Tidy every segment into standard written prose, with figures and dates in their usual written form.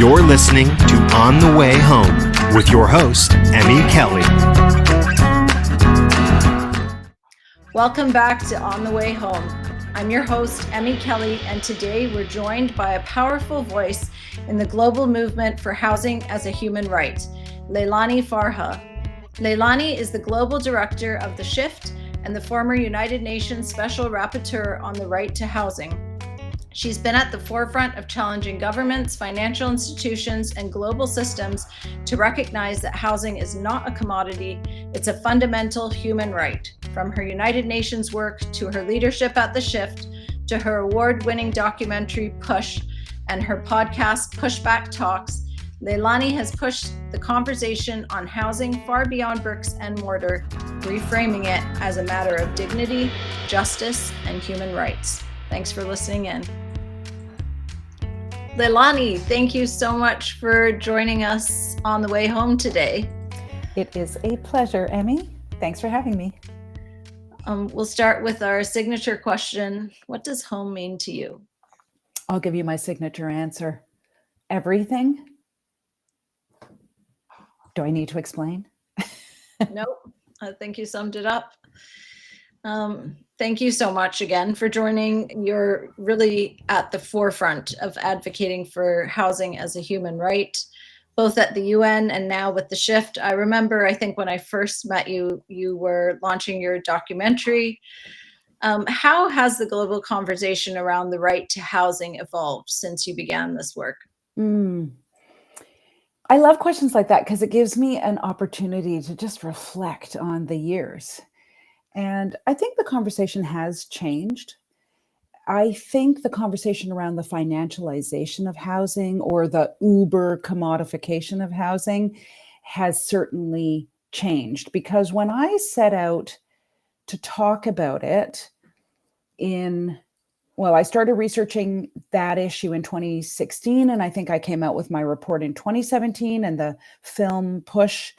You're listening to On the Way Home with your host, Emmy Kelly. Welcome back to On the Way Home. I'm your host, Emmy Kelly, and today we're joined by a powerful voice in the global movement for housing as a human right, Leilani Farha. Leilani is the global director of The Shift and the former United Nations Special Rapporteur on the right to housing. She's been at the forefront of challenging governments, financial institutions, and global systems to recognize that housing is not a commodity, it's a fundamental human right. From her United Nations work to her leadership at The Shift, to her award-winning documentary Push and her podcast PUSHBACK Talks, Leilani has pushed the conversation on housing far beyond bricks and mortar, reframing it as a matter of dignity, justice, and human rights. Thanks for listening in. Leilani, thank you so much for joining us on the way home today. It is a pleasure, Emmy. Thanks for having me. We'll start with our signature question. What does home mean to you? I'll give you my signature answer. Everything. Do I need to explain? Nope. I think you summed it up. Thank you so much again for joining. You're really at the forefront of advocating for housing as a human right, both at the UN and now with The Shift. I remember, I think when I first met you, you were launching your documentary. How has the global conversation around the right to housing evolved since you began this work? I love questions like that because it gives me an opportunity to just reflect on the years. And I think the conversation has changed. I think the conversation around the financialization of housing or the uber commodification of housing has certainly changed, because when I set out to talk about it I started researching that issue in 2016, and I think I came out with my report in 2017, and the film Push,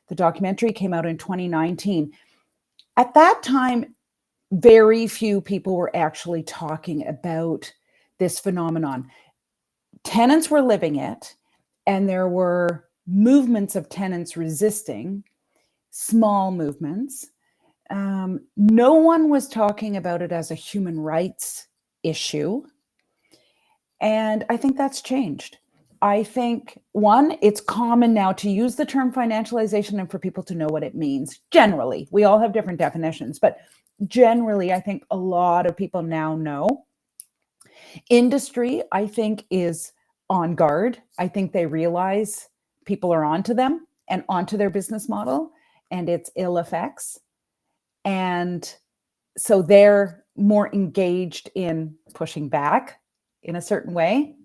the documentary, came out in 2019. At that time, very few people were actually talking about this phenomenon. Tenants were living it, and there were movements of tenants resisting, small movements. No one was talking about it as a human rights issue. And I think that's changed. I think, one, it's common now to use the term financialization and for people to know what it means. Generally, we all have different definitions, but generally, I think a lot of people now know. Industry, I think, is on guard. I think they realize people are onto them and onto their business model and its ill effects. And so they're more engaged in pushing back in a certain way.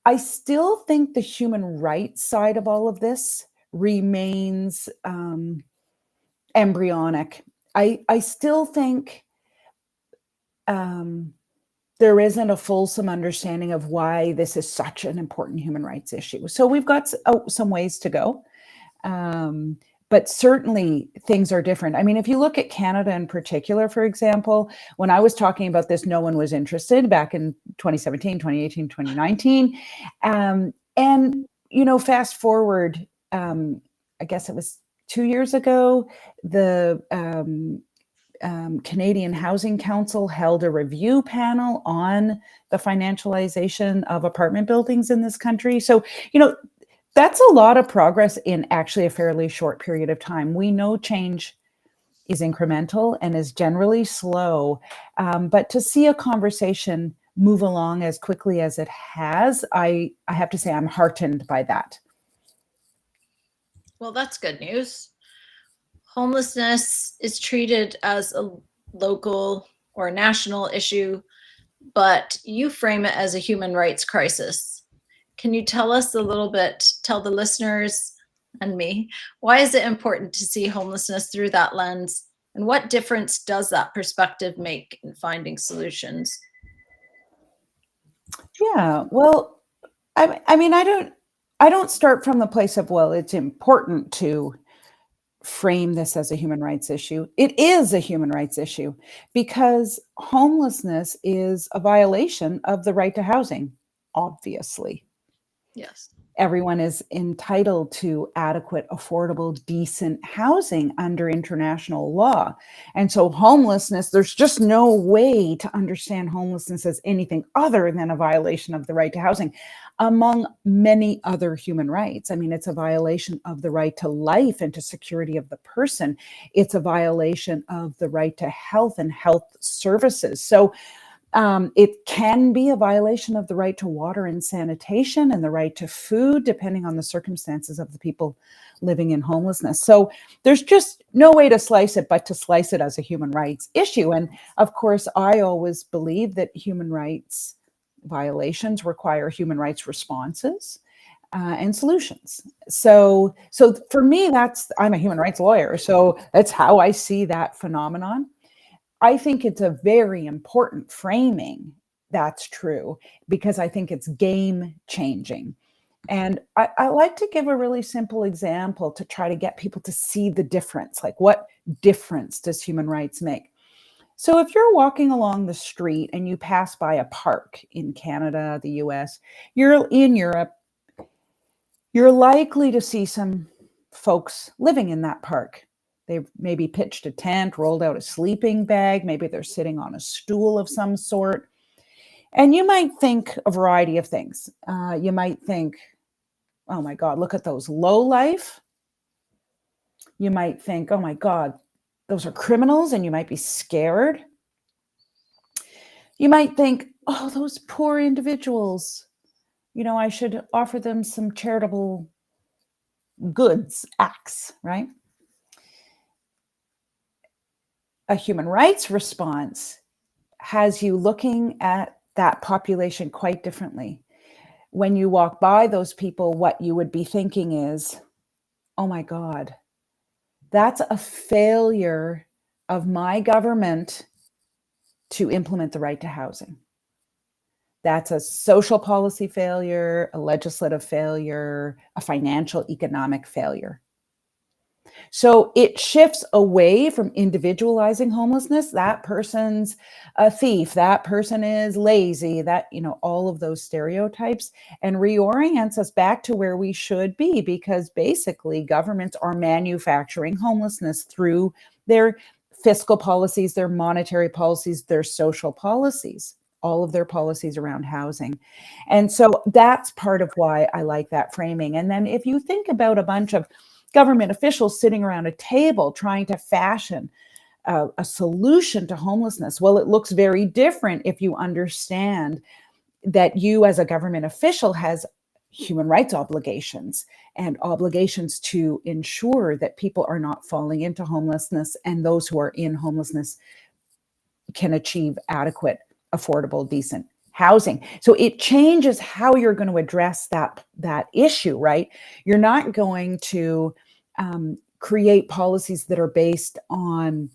I still think the human rights side of all of this remains embryonic. I still think there isn't a fulsome understanding of why this is such an important human rights issue. So we've got some ways to go. But certainly things are different. I mean, if you look at Canada in particular, for example, when I was talking about this, no one was interested back in 2017, 2018, 2019. And, fast forward, I guess it was 2 years ago, the Canadian Housing Council held a review panel on the financialization of apartment buildings in this country. So, that's a lot of progress in actually a fairly short period of time. We know change is incremental and is generally slow, but to see a conversation move along as quickly as it has, I have to say I'm heartened by that. Well, that's good news. Homelessness is treated as a local or national issue, but you frame it as a human rights crisis. Can you tell us a little bit, tell the listeners and me, why is it important to see homelessness through that lens? And what difference does that perspective make in finding solutions? Yeah, well, I don't start from the place of, well, it's important to frame this as a human rights issue. It is a human rights issue, because homelessness is a violation of the right to housing. obviously. Yes. Everyone is entitled to adequate, affordable, decent housing under international law. And so homelessness, there's just no way to understand homelessness as anything other than a violation of the right to housing, among many other human rights. I mean, it's a violation of the right to life and to security of the person. It's a violation of the right to health and health services. So it can be a violation of the right to water and sanitation and the right to food, depending on the circumstances of the people living in homelessness. So there's just no way to slice it, but to slice it as a human rights issue. And of course, I always believe that human rights violations require human rights responses and solutions. So for me, I'm a human rights lawyer. So that's how I see that phenomenon. I think it's a very important framing that's true, because I think it's game changing. And I like to give a really simple example to try to get people to see the difference. Like, what difference does human rights make? So if you're walking along the street and you pass by a park in Canada, the US, you're in Europe, you're likely to see some folks living in that park. They've maybe pitched a tent, rolled out a sleeping bag. Maybe they're sitting on a stool of some sort. And you might think a variety of things. You might think, oh my God, look at those low life. You might think, oh my God, those are criminals, and you might be scared. You might think, oh, those poor individuals, I should offer them some charitable goods acts, right? A human rights response has you looking at that population quite differently. When you walk by those people, what you would be thinking is, oh my God, that's a failure of my government to implement the right to housing. That's a social policy failure, a legislative failure, a financial, economic failure. So it shifts away from individualizing homelessness. That person's a thief, that person is lazy, that, all of those stereotypes, and reorients us back to where we should be, because basically governments are manufacturing homelessness through their fiscal policies, their monetary policies, their social policies, all of their policies around housing. And so that's part of why I like that framing. And then if you think about a bunch of government officials sitting around a table trying to fashion a solution to homelessness, well, it looks very different if you understand that you as a government official has human rights obligations and obligations to ensure that people are not falling into homelessness, and those who are in homelessness can achieve adequate, affordable, decent housing. So it changes how you're going to address that issue, right? You're not going to create policies that are based on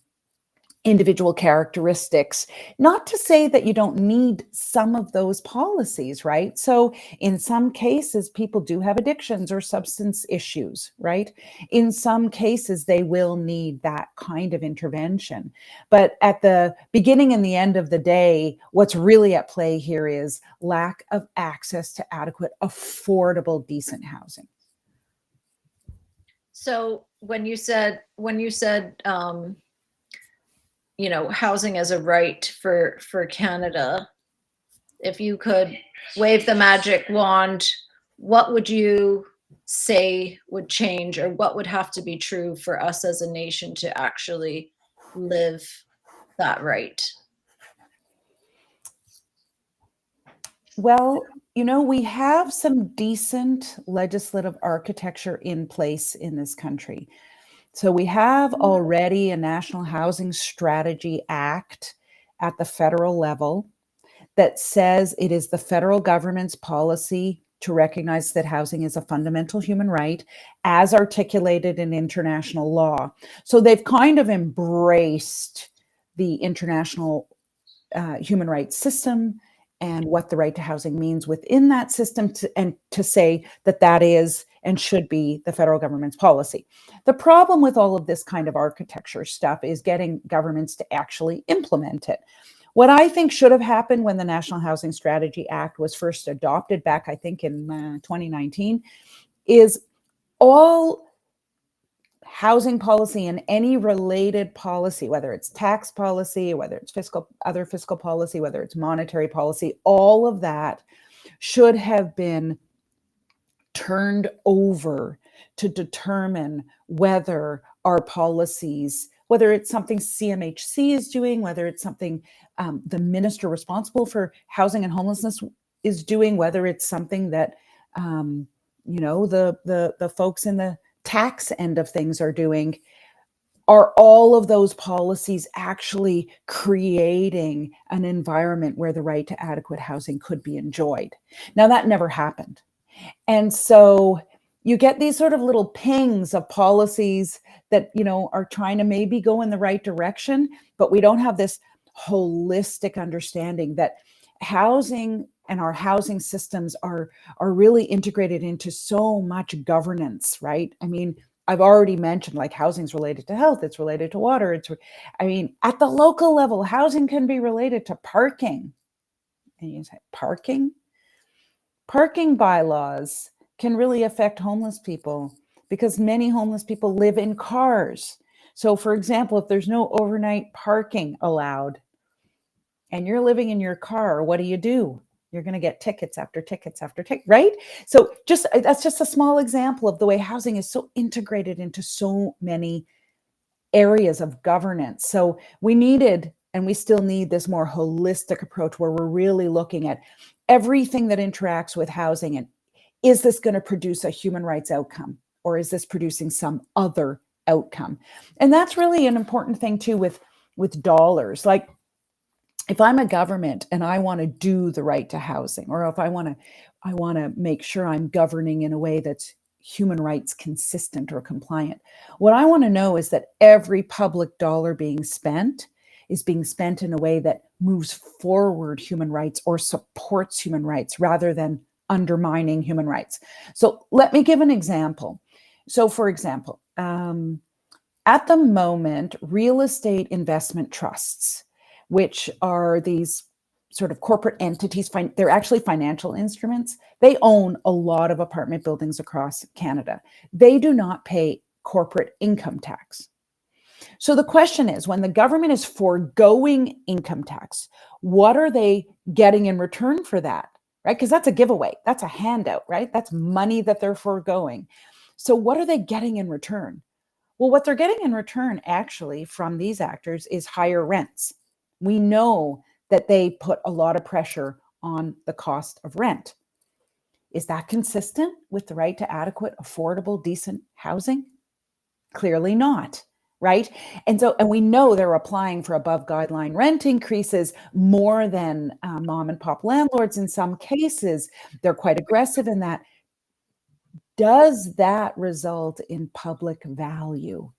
individual characteristics. Not to say that you don't need some of those policies, right? So in some cases, people do have addictions or substance issues, right? In some cases, they will need that kind of intervention. But at the beginning and the end of the day, what's really at play here is lack of access to adequate, affordable, decent housing. So when you said housing as a right for Canada, if you could wave the magic wand, what would you say would change, or what would have to be true for us as a nation to actually live that right? Well, we have some decent legislative architecture in place in this country. So we have already a National Housing Strategy Act at the federal level that says it is the federal government's policy to recognize that housing is a fundamental human right as articulated in international law. So they've kind of embraced the international human rights system and what the right to housing means within that system, to say that is and should be the federal government's policy. The problem with all of this kind of architecture stuff is getting governments to actually implement it. What I think should have happened when the National Housing Strategy Act was first adopted back, I think in 2019, is all housing policy and any related policy, whether it's tax policy, whether it's other fiscal policy, whether it's monetary policy, all of that should have been turned over to determine whether our policies, whether it's something CMHC is doing, whether it's something the minister responsible for housing and homelessness is doing, whether it's something that the folks in the tax end of things are doing, are all of those policies actually creating an environment where the right to adequate housing could be enjoyed? Now, that never happened. And so you get these sort of little pings of policies that, are trying to maybe go in the right direction, but we don't have this holistic understanding that housing and our housing systems are really integrated into so much governance, right? I mean, I've already mentioned, like, housing's related to health, it's related to water. At the local level, housing can be related to parking. And you say, parking? Parking bylaws can really affect homeless people because many homeless people live in cars. So, for example, if there's no overnight parking allowed and you're living in your car, what do? You're going to get tickets after tickets after tickets, right? So that's just a small example of the way housing is so integrated into so many areas of governance. So we needed, and we still need, this more holistic approach where we're really looking at everything that interacts with housing. And is this going to produce a human rights outcome, or is this producing some other outcome? And that's really an important thing too with dollars. Like, if I'm a government and I want to do the right to housing, or if I want to make sure I'm governing in a way that's human rights consistent or compliant, what I want to know is that every public dollar being spent is being spent in a way that moves forward human rights or supports human rights rather than undermining human rights. So let me give an example. So, for example, at the moment, real estate investment trusts, which are these sort of corporate entities, they're actually financial instruments. They own a lot of apartment buildings across Canada. They do not pay corporate income tax. So the question is, when the government is foregoing income tax, what are they getting in return for that, right? Because that's a giveaway. That's a handout, right? That's money that they're foregoing. So what are they getting in return? Well, what they're getting in return actually from these actors is higher rents. We know that they put a lot of pressure on the cost of rent. Is that consistent with the right to adequate, affordable, decent housing? Clearly not, right? And we know they're applying for above guideline rent increases more than mom and pop landlords in some cases. They're quite aggressive in that. Does that result in public value?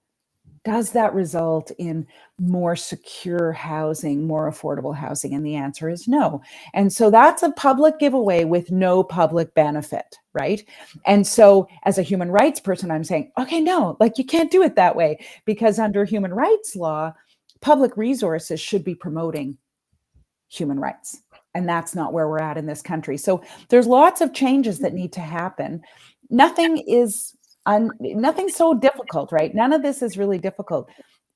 Does that result in more secure housing, more affordable housing? And the answer is no. And so that's a public giveaway with no public benefit, right? And so as a human rights person, I'm saying, okay, no, like, you can't do it that way, because under human rights law, public resources should be promoting human rights. And that's not where we're at in this country. So there's lots of changes that need to happen. Nothing's so difficult, right? None of this is really difficult.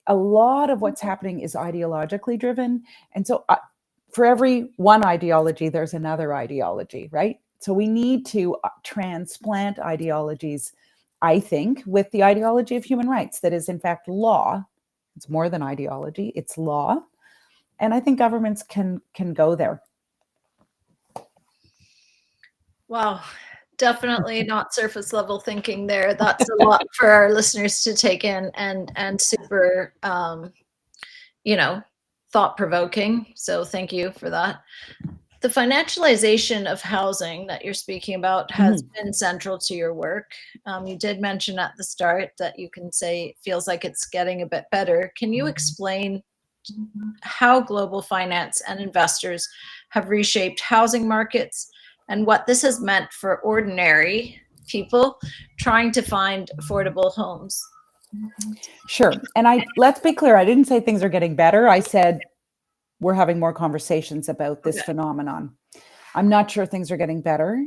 A lot of what's happening is ideologically driven. And so for every one ideology, there's another ideology, right? So we need to transplant ideologies, I think, with the ideology of human rights that is in fact law. It's more than ideology, it's law. And I think governments can go there. Wow. Definitely not surface level thinking there. That's a lot for our listeners to take in, and super, thought provoking. So thank you for that. The financialization of housing that you're speaking about has been central to your work. You did mention at the start that you can say it feels like it's getting a bit better. Can you explain how global finance and investors have reshaped housing markets, and what this has meant for ordinary people trying to find affordable homes? Sure. And let's be clear, I didn't say things are getting better. I said we're having more conversations about this phenomenon. I'm not sure things are getting better.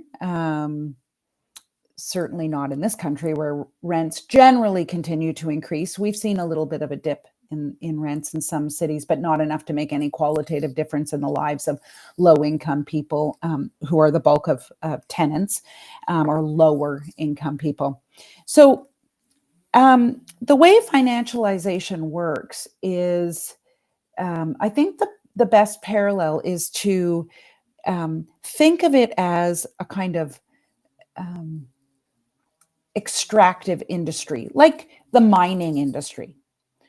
Certainly not in this country, where rents generally continue to increase. We've seen a little bit of a dip in rents in some cities, but not enough to make any qualitative difference in the lives of low-income people, who are the bulk of tenants, or lower income people. So the way financialization works is, I think the best parallel is to think of it as a kind of extractive industry, like the mining industry.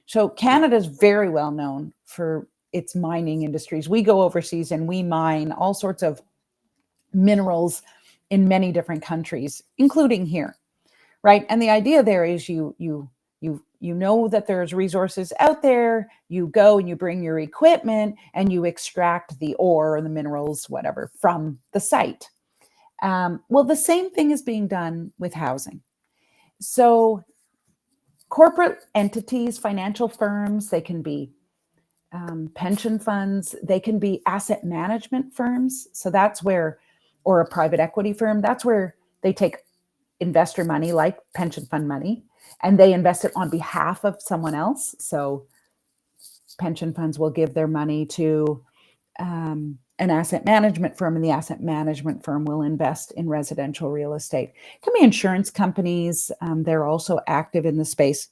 So Canada is very well known for its mining industries. We go overseas and we mine all sorts of minerals in many different countries, including here, right? And the idea there is you know that there's resources out there. You go and you bring your equipment and you extract the ore or the minerals, whatever, from the site. Well, the same thing is being done with housing. So corporate entities, financial firms, they can be pension funds, they can be asset management firms. So that's where, or a private equity firm, that's where they take investor money, like pension fund money, and they invest it on behalf of someone else. So pension funds will give their money to an asset management firm, and the asset management firm will invest in residential real estate. It can be insurance companies. They're also active in the space.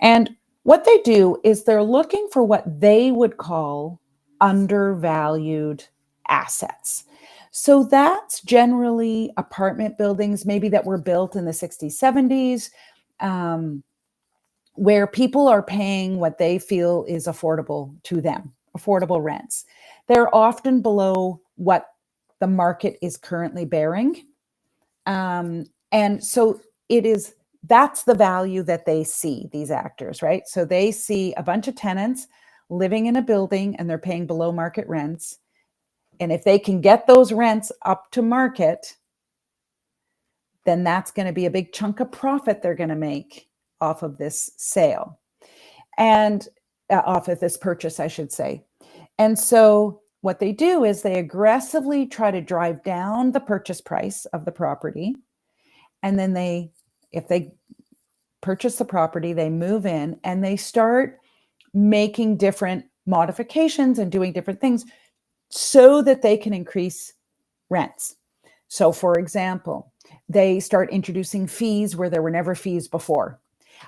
And what they do is they're looking for what they would call undervalued assets. So that's generally apartment buildings, maybe that were built in the 60s, 70s, where people are paying what they feel is affordable to them, affordable rents. They're often below what the market is currently bearing. And so that's the value that they see, these actors, right? So they see a bunch of tenants living in a building and they're paying below market rents. And if they can get those rents up to market, then that's going to be a big chunk of profit they're going to make off of this sale, and off of this purchase, I should say. And so what they do is they aggressively try to drive down the purchase price of the property. And then if they purchase the property, they move in and they start making different modifications and doing different things so that they can increase rents. So for example, they start introducing fees where there were never fees before.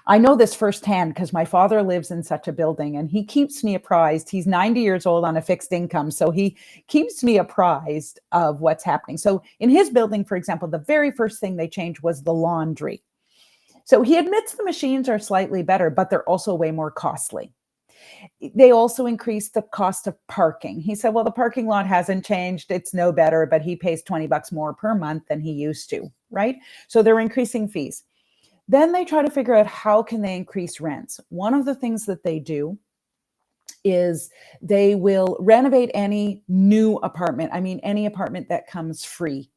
I know this firsthand because my father lives in such a building and he keeps me apprised. He's 90 years old on a fixed income, so he keeps me apprised of what's happening. So in his building, for example, the very first thing they changed was the laundry. So he admits the machines are slightly better, but they're also way more costly. They also increased the cost of parking. He said, well, the parking lot hasn't changed. It's no better, but he pays $20 more per month than he used to, right? So they're increasing fees. Then they try to figure out how can they increase rents. One of the things that they do is they will renovate any new apartment. I mean, any apartment that comes free.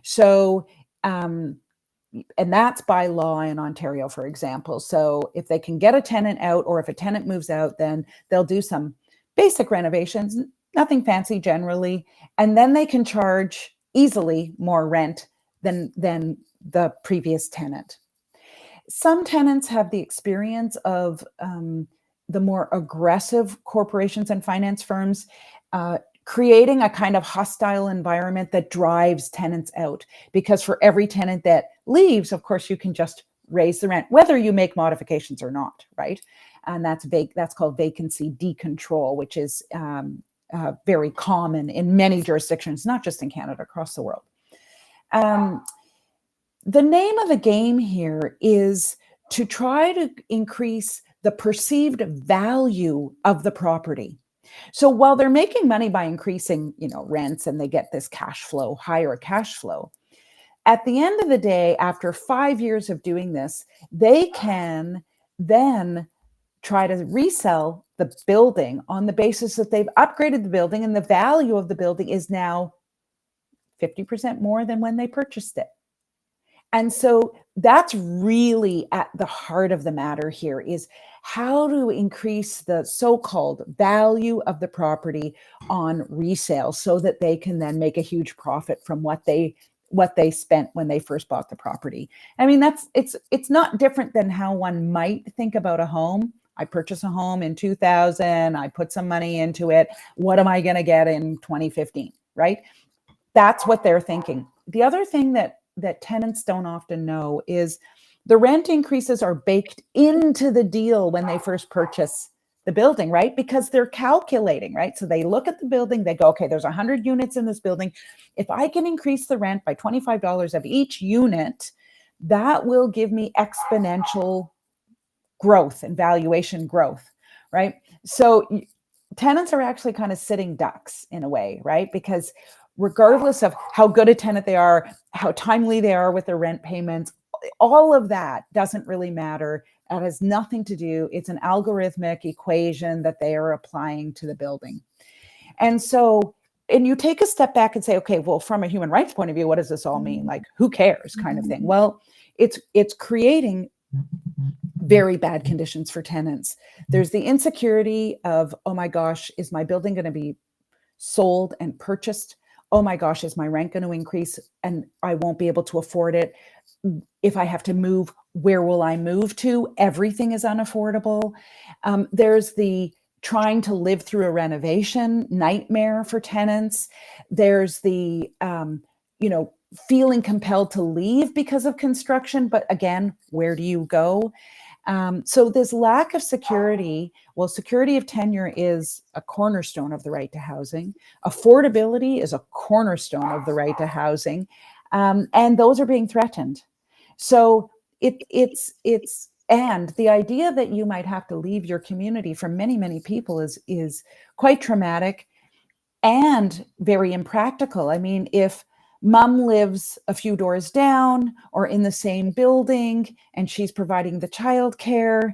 So, and that's by law in Ontario, for example. So if they can get a tenant out, or if a tenant moves out, then they'll do some basic renovations, nothing fancy generally. And then they can charge easily more rent than the previous tenant. Some tenants have the experience of the more aggressive corporations and finance firms creating a kind of hostile environment that drives tenants out. Because for every tenant that leaves, of course, you can just raise the rent, whether you make modifications or not, right? And that's called vacancy decontrol, which is very common in many jurisdictions, not just in Canada, across the world. The name of the game here is to try to increase the perceived value of the property. So while they're making money by increasing, rents, and they get this cash flow, higher cash flow, at the end of the day, after 5 years of doing this, they can then try to resell the building on the basis that they've upgraded the building and the value of the building is now 50% more than when they purchased it. And so that's really at the heart of the matter here, is how to increase the so-called value of the property on resale so that they can then make a huge profit from what they spent when they first bought the property. I mean, it's not different than how one might think about a home. I purchased a home in 2000, I put some money into it. What am I going to get in 2015, right? That's what they're thinking. The other thing that tenants don't often know is the rent increases are baked into the deal when they first purchase the building, right? Because they're calculating, right? So they look at the building, they go, okay, there's 100 units in this building. If I can increase the rent by $25 of each unit, that will give me exponential growth and valuation growth, right? So tenants are actually kind of sitting ducks in a way, right? Because regardless of how good a tenant they are, how timely they are with their rent payments, all of that doesn't really matter. It has nothing to do. It's an algorithmic equation that they are applying to the building. And so, and you take a step back and say, okay, well, from a human rights point of view, what does this all mean? Like, who cares kind of thing? Well, it's creating very bad conditions for tenants. There's the insecurity of, oh my gosh, is my building going to be sold and purchased? Oh my gosh, is my rent going to increase and I won't be able to afford it? If I have to move, where will I move to? Everything is unaffordable. There's the trying to live through a renovation nightmare for tenants. There's the, feeling compelled to leave because of construction. But again, where do you go? So this lack of security, well, security of tenure is a cornerstone of the right to housing. Affordability is a cornerstone of the right to housing. And those are being threatened. So and the idea that you might have to leave your community for many, many people is quite traumatic and very impractical. I mean, if mom lives a few doors down or in the same building and she's providing the childcare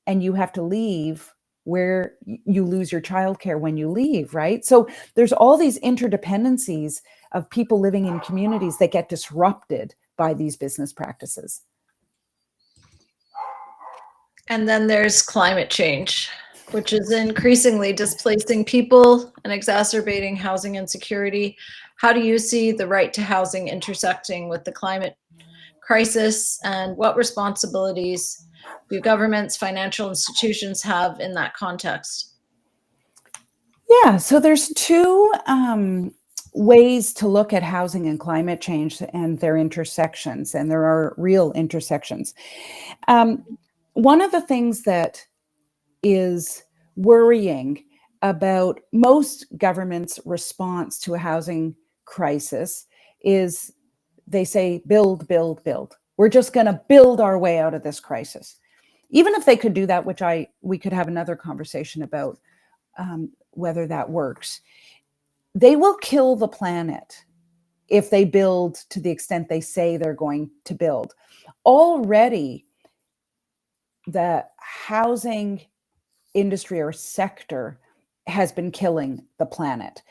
and you have to leave, where you lose your childcare when you leave, right? So there's all these interdependencies of people living in communities that get disrupted by these business practices. And then there's climate change, which is increasingly displacing people and exacerbating housing insecurity. How do you see the right to housing intersecting with the climate crisis, and what responsibilities do governments, financial institutions have in that context? Yeah, so there's two ways to look at housing and climate change and their intersections, and there are real intersections. One of the things that is worrying about most governments' response to a housing crisis is they say, build, build, build. We're just going to build our way out of this crisis. Even if they could do that, which we could have another conversation about whether that works, they will kill the planet if they build to the extent they say they're going to build. Already, the housing industry or sector has been killing the planet.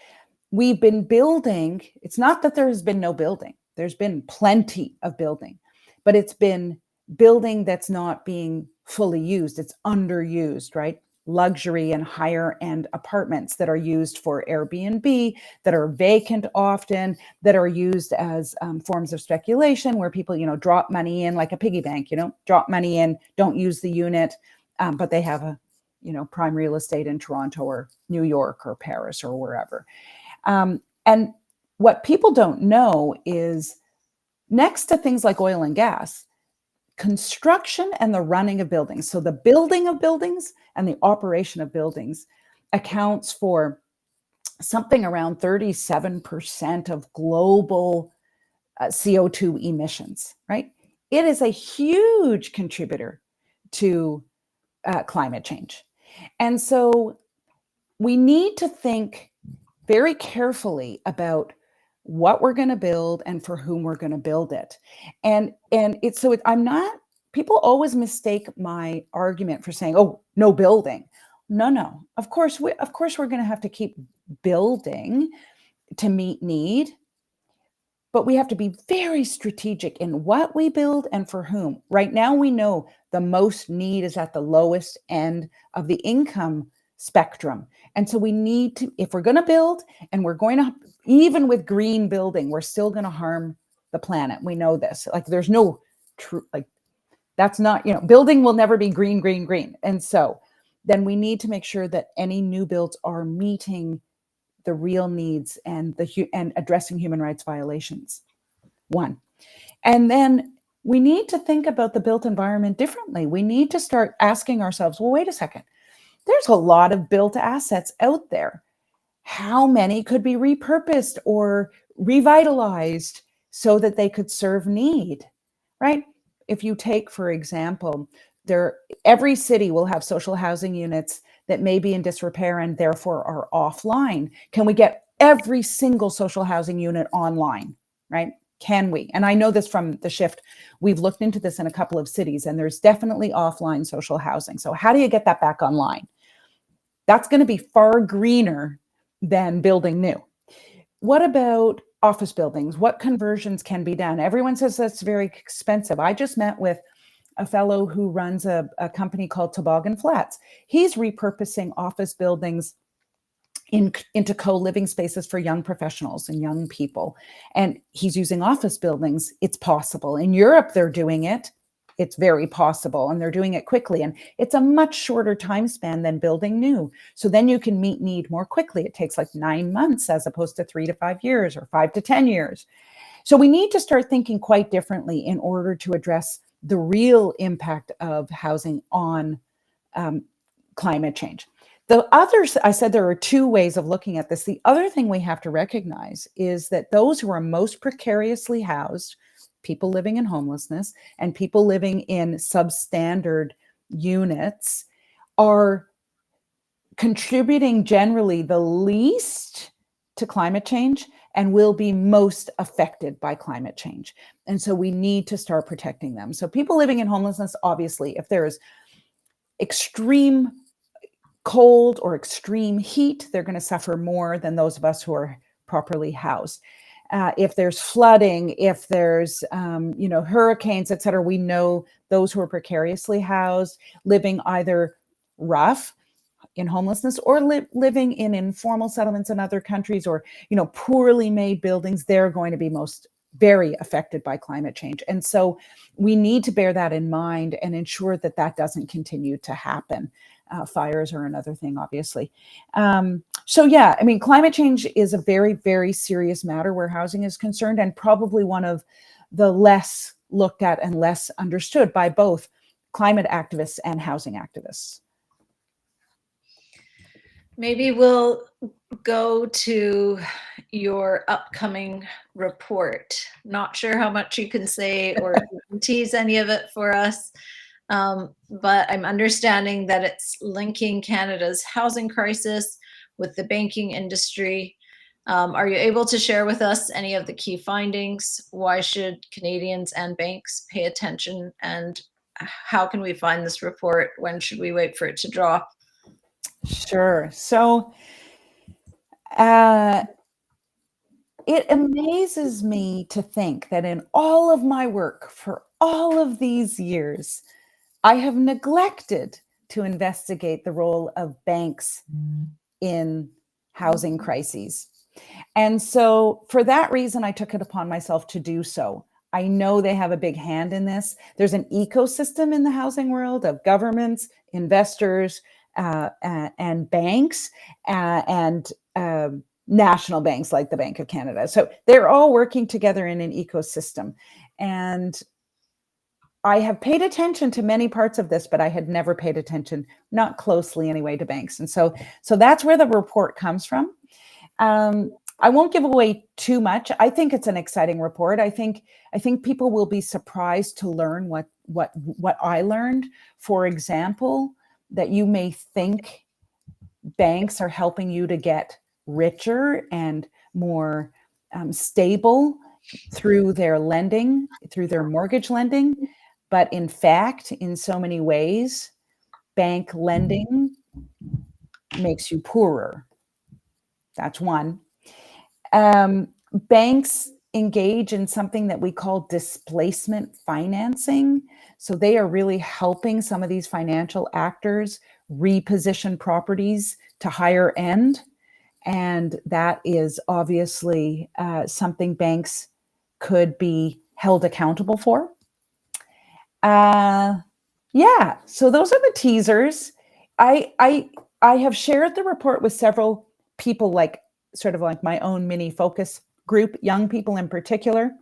We've been building. It's not that there has been no building. There's been plenty of building, but it's been building that's not being fully used. It's underused, right? Luxury and higher end apartments that are used for Airbnb, that are vacant often, that are used as forms of speculation where people, drop money in like a piggy bank, drop money in, don't use the unit, but they have a, prime real estate in Toronto or New York or Paris or wherever. And what people don't know is next to things like oil and gas, construction and the running of buildings, so the building of buildings and the operation of buildings accounts for something around 37% of global CO2 emissions, right? It is a huge contributor to climate change. And so we need to think very carefully about what we're going to build and for whom we're going to build it. People always mistake my argument for saying, oh, no building. No. Of course we're going to have to keep building to meet need. but we have to be very strategic in what we build and for whom. Right now, we know the most need is at the lowest end of the income spectrum. And so we need to, if we're going to build, and we're going to, even with green building, we're still going to harm the planet. We know this. Like, there's no true, like, that's not, building will never be green, green, green. And so then we need to make sure that any new builds are meeting the real needs and addressing human rights violations. One. And then we need to think about the built environment differently. We need to start asking ourselves, well, wait a second. There's a lot of built assets out there. How many could be repurposed or revitalized so that they could serve need, right? If you take, for example, every city will have social housing units that may be in disrepair and therefore are offline. Can we get every single social housing unit online, right? Can we? And I know this from the shift. We've looked into this in a couple of cities, and there's definitely offline social housing. So how do you get that back online? That's going to be far greener than building new. What about office buildings? What conversions can be done? Everyone says that's very expensive. I just met with a fellow who runs a company called Toboggan Flats. He's repurposing office buildings into co-living spaces for young professionals and young people. And he's using office buildings. It's possible. In Europe, they're doing it. It's very possible, and they're doing it quickly. And it's a much shorter time span than building new. So then you can meet need more quickly. It takes like 9 months as opposed to 3 to 5 years or 5 to 10 years. So we need to start thinking quite differently in order to address the real impact of housing on climate change. The others, I said there are two ways of looking at this. The other thing we have to recognize is that those who are most precariously housed, people living in homelessness and people living in substandard units, are contributing generally the least to climate change and will be most affected by climate change. And so we need to start protecting them. So people living in homelessness, obviously, if there is extreme cold or extreme heat, they're going to suffer more than those of us who are properly housed. If there's flooding, if there's hurricanes, et cetera, we know those who are precariously housed, living either rough in homelessness or living in informal settlements in other countries, or poorly made buildings, they're going to be most very affected by climate change. And so we need to bear that in mind and ensure that that doesn't continue to happen. Fires are another thing, obviously. Climate change is a very, very serious matter where housing is concerned, and probably one of the less looked at and less understood by both climate activists and housing activists. Maybe we'll go to your upcoming report. Not sure how much you can say or tease any of it for us. But I'm understanding that it's linking Canada's housing crisis with the banking industry. Are you able to share with us any of the key findings? Why should Canadians and banks pay attention? And how can we find this report? When should we wait for it to drop? Sure. So it amazes me to think that in all of my work for all of these years, I have neglected to investigate the role of banks in housing crises. And so for that reason, I took it upon myself to do so. I know they have a big hand in this. There's an ecosystem in the housing world of governments, investors, and banks, and national banks like the Bank of Canada. So they're all working together in an ecosystem. And I have paid attention to many parts of this, but I had never paid attention, not closely anyway, to banks. And so that's where the report comes from. I won't give away too much. I think it's an exciting report. I think people will be surprised to learn what I learned. For example, that you may think banks are helping you to get richer and more stable through their lending, through their mortgage lending. But in fact, in so many ways, bank lending makes you poorer. That's one. Banks engage in something that we call displacement financing. So they are really helping some of these financial actors reposition properties to higher end. And that is obviously something banks could be held accountable for. Yeah, so those are the teasers. I have shared the report with several people, like sort of like my own mini focus group, young people in particular.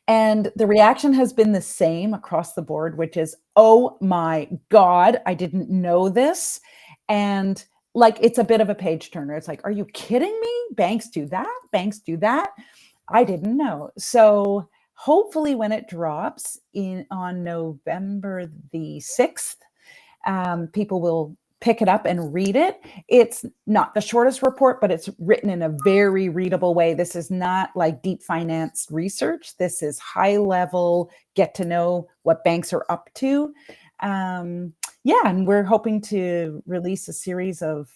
And the reaction has been the same across the board, which is, oh my God, I didn't know this. And like, it's a bit of a page turner. It's like, are you kidding me? Banks do that? Banks do that? I didn't know. So hopefully when it drops on November the 6th, people will pick it up and read it. It's not the shortest report, but it's written in a very readable way. This is not like deep finance research. This is high level, get to know what banks are up to. Yeah, and we're hoping to release a series of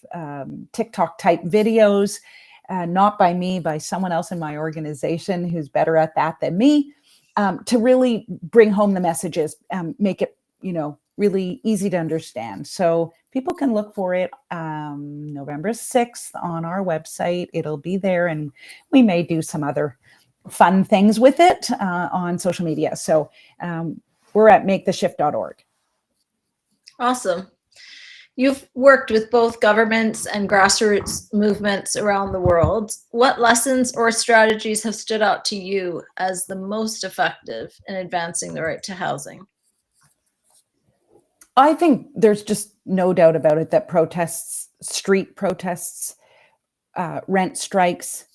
TikTok type videos, not by me, by someone else in my organization who's better at that than me, to really bring home the messages, make it, really easy to understand. So people can look for it November 6th on our website. It'll be there, and we may do some other fun things with it on social media. So we're at maketheshift.org. Awesome. You've worked with both governments and grassroots movements around the world. What lessons or strategies have stood out to you as the most effective in advancing the right to housing? I think there's just no doubt about it that protests, street protests, rent strikes,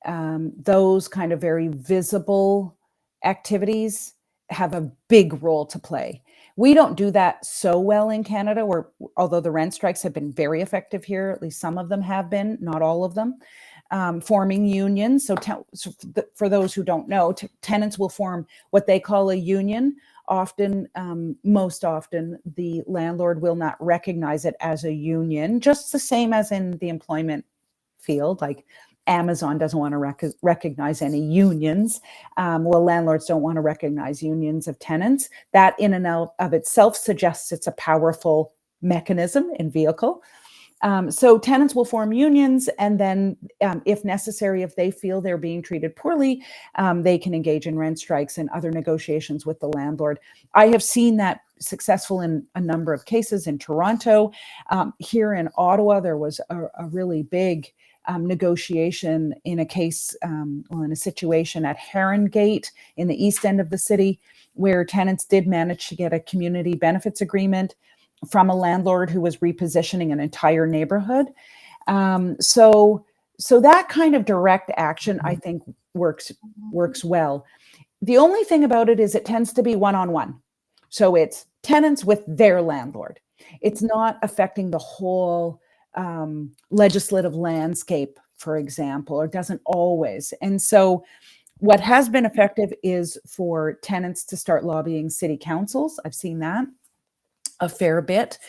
those kind of very visible activities have a big role to play. We don't do that so well in Canada, where although the rent strikes have been very effective here, at least some of them have been, not all of them, forming unions. So for those who don't know, tenants will form what they call a union. Often, most often, the landlord will not recognize it as a union, just the same as in the employment field. Like Amazon doesn't want to recognize any unions. Well, landlords don't want to recognize unions of tenants. That in and of itself suggests it's a powerful mechanism and vehicle. So tenants will form unions, and then if necessary, if they feel they're being treated poorly, they can engage in rent strikes and other negotiations with the landlord. I have seen that successful in a number of cases in Toronto. Here in Ottawa, there was a really big negotiation in a case, in a situation at Heron Gate in the east end of the city, where tenants did manage to get a community benefits agreement from a landlord who was repositioning an entire neighborhood. So that kind of direct action, I think, works well. The only thing about it is it tends to be one-on-one. So it's tenants with their landlord. It's not affecting the whole legislative landscape, for example, or doesn't always. And so what has been effective is for tenants to start lobbying city councils. I've seen that a fair bit.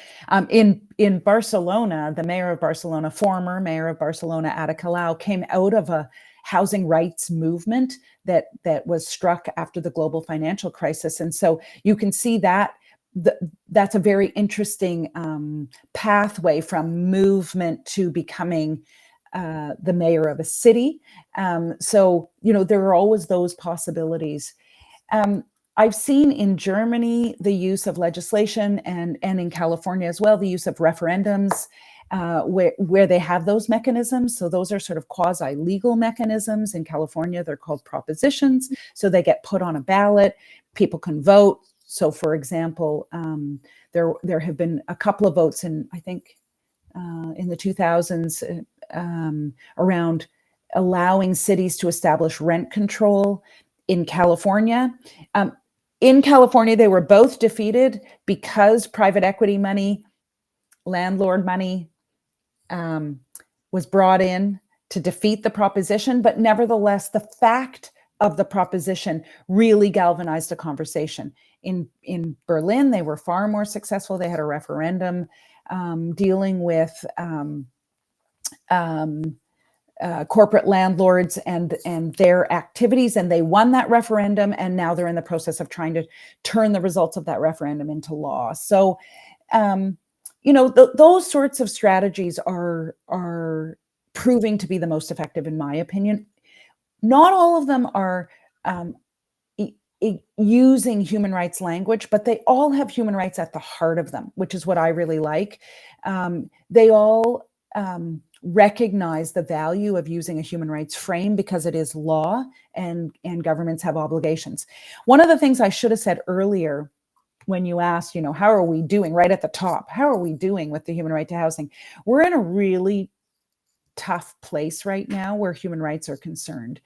In Barcelona, the mayor of Barcelona, former mayor of Barcelona, Ada Colau, came out of a housing rights movement that was struck after the global financial crisis. And so you can see that that's a very interesting pathway from movement to becoming the mayor of a city. So, there are always those possibilities. I've seen in Germany the use of legislation, and in California as well, the use of referendums where they have those mechanisms. So those are sort of quasi-legal mechanisms. In California, they're called propositions. So they get put on a ballot. People can vote. So, for example, there have been a couple of votes in, I think, in the 2000s around allowing cities to establish rent control in California. In California, they were both defeated because private equity money, landlord money, was brought in to defeat the proposition. But nevertheless, the fact of the proposition really galvanized a conversation. In Berlin, they were far more successful. They had a referendum dealing with corporate landlords and their activities, and they won that referendum, and now they're in the process of trying to turn the results of that referendum into law. So, those sorts of strategies are proving to be the most effective, in my opinion. Not all of them are using human rights language, but they all have human rights at the heart of them, which is what I really like. They all recognize the value of using a human rights frame because it is law, and governments have obligations. One of the things I should have said earlier when you asked, how are we doing, right at the top, how are we doing with the human right to housing? We're in a really tough place right now where human rights are concerned,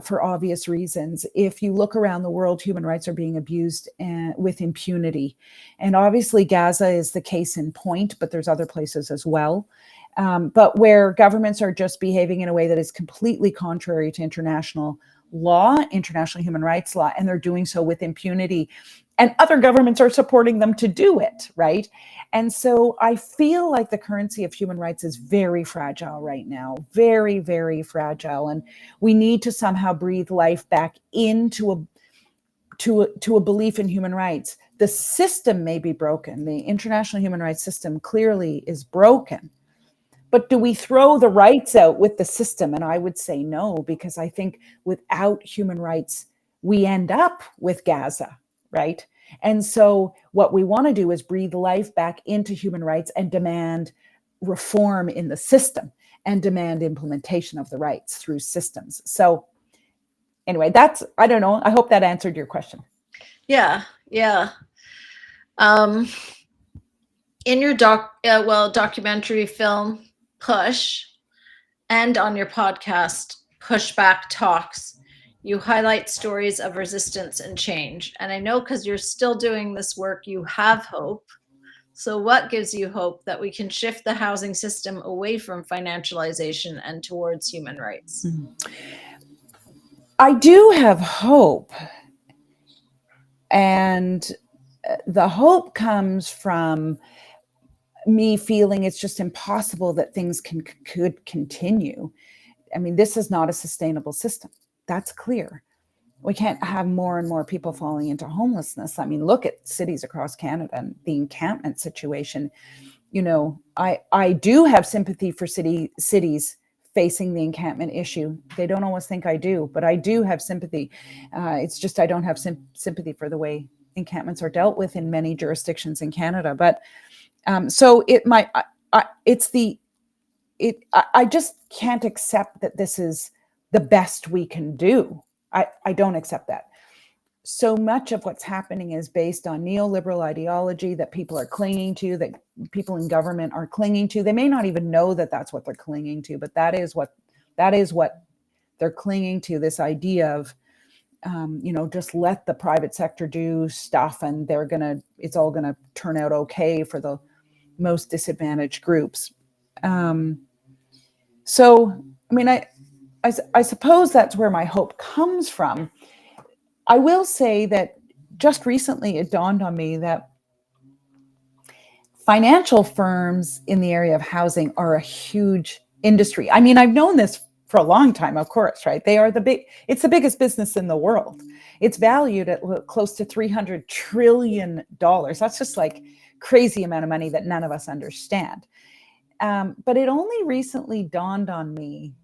for obvious reasons. If you look around the world, human rights are being abused with impunity. And obviously Gaza is the case in point, but there's other places as well. But where governments are just behaving in a way that is completely contrary to international law, international human rights law, and they're doing so with impunity. And other governments are supporting them to do it, right? And so I feel like the currency of human rights is very fragile right now, very, very fragile. And we need to somehow breathe life back into a belief in human rights. The system may be broken. The international human rights system clearly is broken. But do we throw the rights out with the system? And I would say no, because I think without human rights, we end up with Gaza, right? And so what we want to do is breathe life back into human rights and demand reform in the system and demand implementation of the rights through systems. So anyway, I don't know. I hope that answered your question. Yeah. In your documentary film, Push, and on your podcast, PUSHBACK Talks, you highlight stories of resistance and change. And I know because you're still doing this work, you have hope. So what gives you hope that we can shift the housing system away from financialization and towards human rights? I do have hope. And the hope comes from me feeling it's just impossible that things could continue. I mean, this is not a sustainable system. That's clear. We can't have more and more people falling into homelessness. I mean, look at cities across Canada and the encampment situation. I do have sympathy for cities facing the encampment issue. They don't always think I do, but I do have sympathy. It's just I don't have sympathy for the way encampments are dealt with in many jurisdictions in Canada. But so it might. I just can't accept that this is the best we can do. I don't accept that. So much of what's happening is based on neoliberal ideology that people are clinging to, that people in government are clinging to. They may not even know that that's what they're clinging to, but that is what they're clinging to, this idea of, just let the private sector do stuff and it's all going to turn out okay for the most disadvantaged groups. So, I mean, I suppose that's where my hope comes from. I will say that just recently it dawned on me that financial firms in the area of housing are a huge industry. I mean, I've known this for a long time, of course, right? It's the biggest business in the world. It's valued at close to $300 trillion. That's just like crazy amount of money that none of us understand. But it only recently dawned on me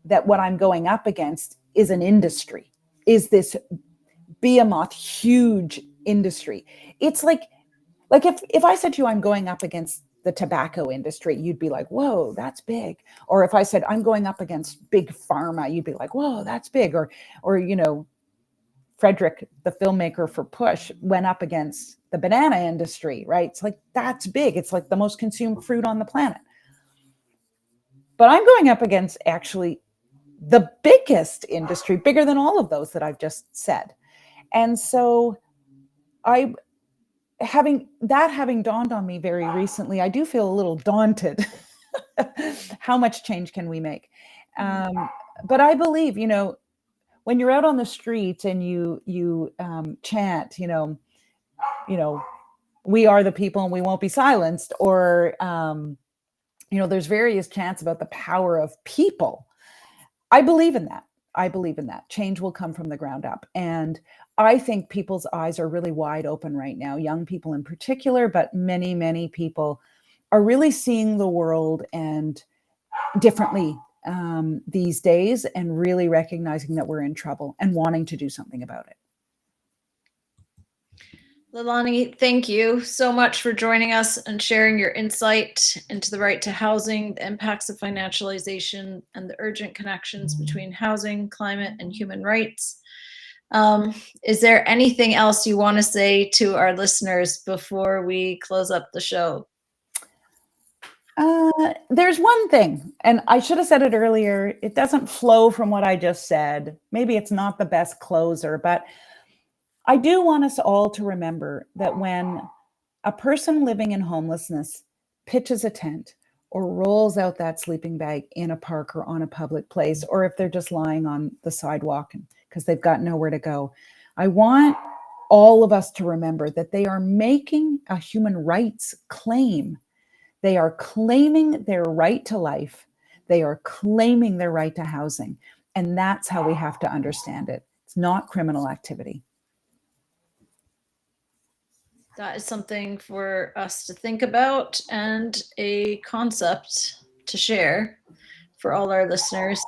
that what I'm going up against is an industry, is this behemoth, huge industry. It's like if I said to you, I'm going up against the tobacco industry, you'd be like, whoa, that's big. Or if I said I'm going up against big pharma, you'd be like, whoa, that's big. Or Frederick, the filmmaker for Push, went up against the banana industry, right? It's like, that's big. It's like the most consumed fruit on the planet. But I'm going up against actually the biggest industry, bigger than all of those that I've just said. And so having dawned on me very recently, I do feel a little daunted. How much change can we make? But I believe, when you're out on the streets and you chant, we are the people and we won't be silenced, or there's various chants about the power of people. I believe in that. I believe in that. Change will come from the ground up. And I think people's eyes are really wide open right now, young people in particular, but many, many people are really seeing the world and differently these days, and really recognizing that we're in trouble and wanting to do something about it. Leilani, thank you so much for joining us and sharing your insight into the right to housing, the impacts of financialization, and the urgent connections between housing, climate, and human rights. Is there anything else you want to say to our listeners before we close up the show? There's one thing, and I should have said it earlier. It doesn't flow from what I just said. Maybe it's not the best closer, but I do want us all to remember that when a person living in homelessness pitches a tent or rolls out that sleeping bag in a park or on a public place, or if they're just lying on the sidewalk because they've got nowhere to go, I want all of us to remember that they are making a human rights claim. They are claiming their right to life. They are claiming their right to housing. And that's how we have to understand it. It's not criminal activity. That is something for us to think about and a concept to share for all our listeners.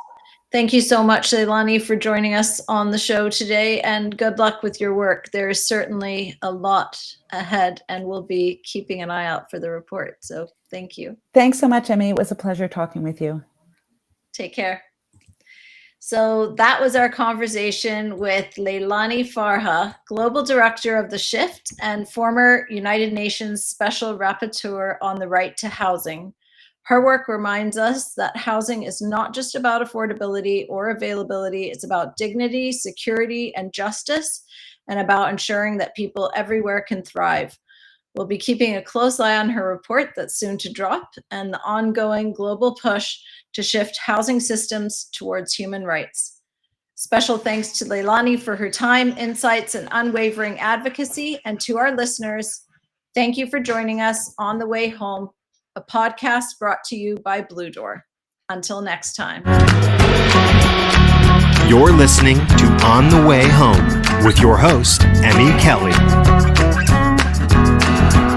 Thank you so much, Leilani, for joining us on the show today, and good luck with your work. There is certainly a lot ahead, and we'll be keeping an eye out for the report. So thank you. Thanks so much, Emmy. It was a pleasure talking with you. Take care. So that was our conversation with Leilani Farha, Global Director of the Shift and former United Nations Special Rapporteur on the right to housing. Her work reminds us that housing is not just about affordability or availability. It's about dignity, security, and justice, and about ensuring that people everywhere can thrive. We'll be keeping a close eye on her report that's soon to drop and the ongoing global push to shift housing systems towards human rights. Special thanks to Leilani for her time, insights, and unwavering advocacy. And to our listeners, thank you for joining us on The Way Home, a podcast brought to you by Blue Door. Until next time. You're listening to On the Way Home with your host, Emmy Kelly.